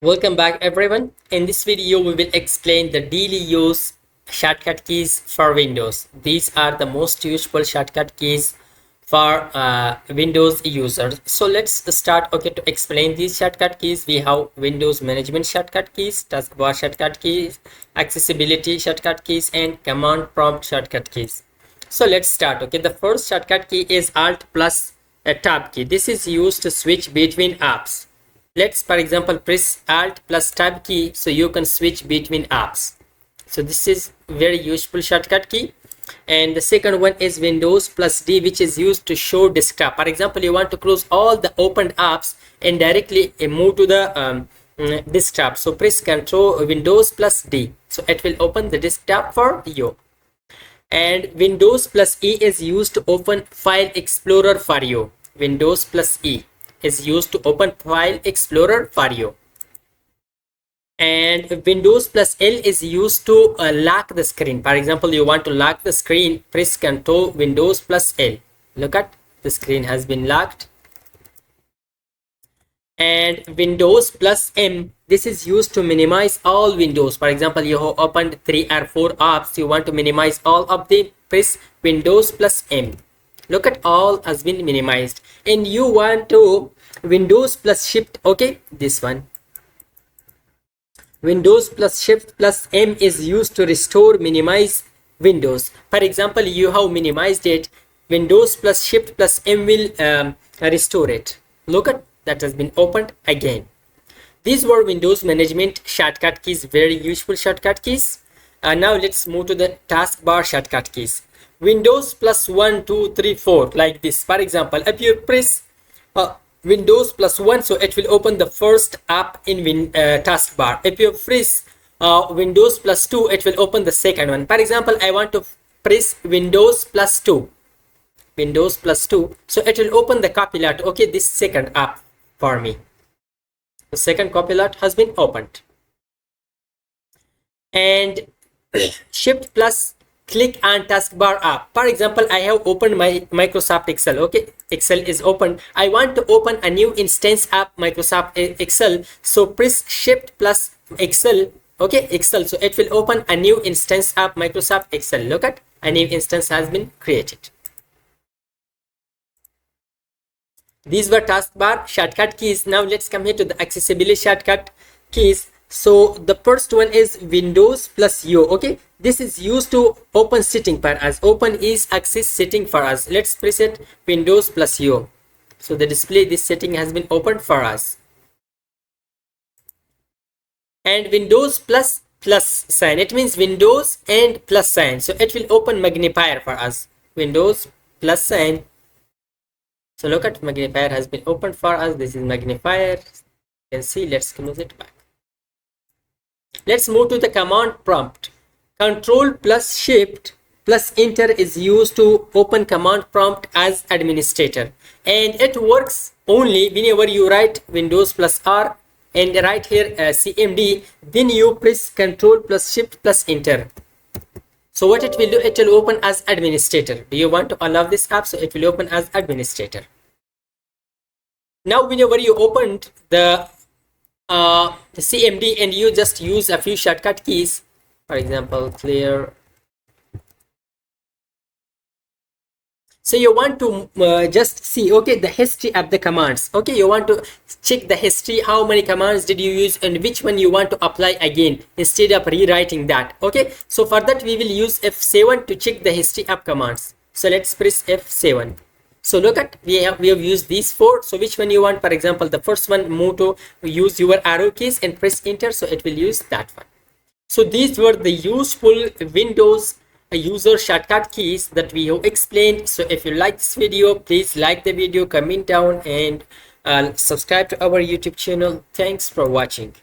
Welcome back everyone. In this video we will explain the daily use shortcut keys for Windows. These are the most useful shortcut keys for Windows users. So let's start. Okay, to explain these shortcut keys, we have Windows management shortcut keys, taskbar shortcut keys, accessibility shortcut keys, and command prompt shortcut keys. So let's start. Okay, the first shortcut key is Alt plus a tab key. This is used to switch between apps. Let's, for example, press Alt plus tab key so you can switch between apps. So this is very useful shortcut key. And the second one is Windows plus D, which is used to show desktop. For example, you want to close all the opened apps and directly move to the desktop. So press Control Windows plus D. So it will open the desktop for you. And Windows plus E is used to open File Explorer for you. Windows plus E is used to open File Explorer for you. And Windows plus L is used to lock the screen. For example, you want to lock the screen, press Control Windows plus L. Look at the screen has been locked. And Windows plus M, this is used to minimize all windows. For example, you have opened 3 or 4 apps, you want to minimize all of them, press Windows plus M. Look at all has been minimized. And you want to Windows plus Shift. Okay, this one, Windows plus Shift plus M is used to restore minimize windows. For example, you have minimized it, Windows plus Shift plus M will restore it. Look at that has been opened again. These were Windows management shortcut keys, very useful shortcut keys. Now let's move to the taskbar shortcut keys. Windows plus 1 2 3 4, like this. For example, if you press Windows plus 1, so it will open the first app in taskbar. If you press Windows plus 2, it will open the second one. For example, I want to press Windows plus 2, Windows plus 2, so it will open the copilot. Okay, this second app for me. The second copilot has been opened. And Shift plus click on taskbar app. For example, I have opened my Microsoft Excel. Okay, Excel is open. I want to open a new instance app, Microsoft Excel. So press Shift plus Excel. Okay, Excel. So it will open a new instance app, Microsoft Excel. Look at, a new instance has been created. These were taskbar shortcut keys. Now let's come here to the accessibility shortcut keys. So the first one is Windows plus U. Okay, this is used to open setting for us. Open is access setting for us. Let's press it, Windows plus U. So the display, this setting has been opened for us. And Windows plus sign, it means Windows and plus sign. So it will open magnifier for us. Windows plus sign. So look at, magnifier has been opened for us. This is magnifier. You can see. Let's close it back. Let's move to the command prompt. Control plus Shift plus Enter is used to open command prompt as administrator, and it works only whenever you write Windows plus R and write here CMD, then you press Control plus Shift plus Enter. So what it will do, it will open as administrator. Do you want to allow this app? So it will open as administrator. Now whenever you opened the CMD and you just use a few shortcut keys, for example, clear. So you want to just see, okay, the history of the commands. Okay, you want to check the history, how many commands did you use and which one you want to apply again instead of rewriting that. Okay, so for that we will use F7 to check the history of commands. So let's press F7. So look at, we have used these 4. So which one you want? For example, the first one, move to use your arrow keys and press Enter, so it will use that one. So these were the useful Windows user shortcut keys that we have explained. So if you like this video, please like the video, comment down, and subscribe to our YouTube channel. Thanks for watching.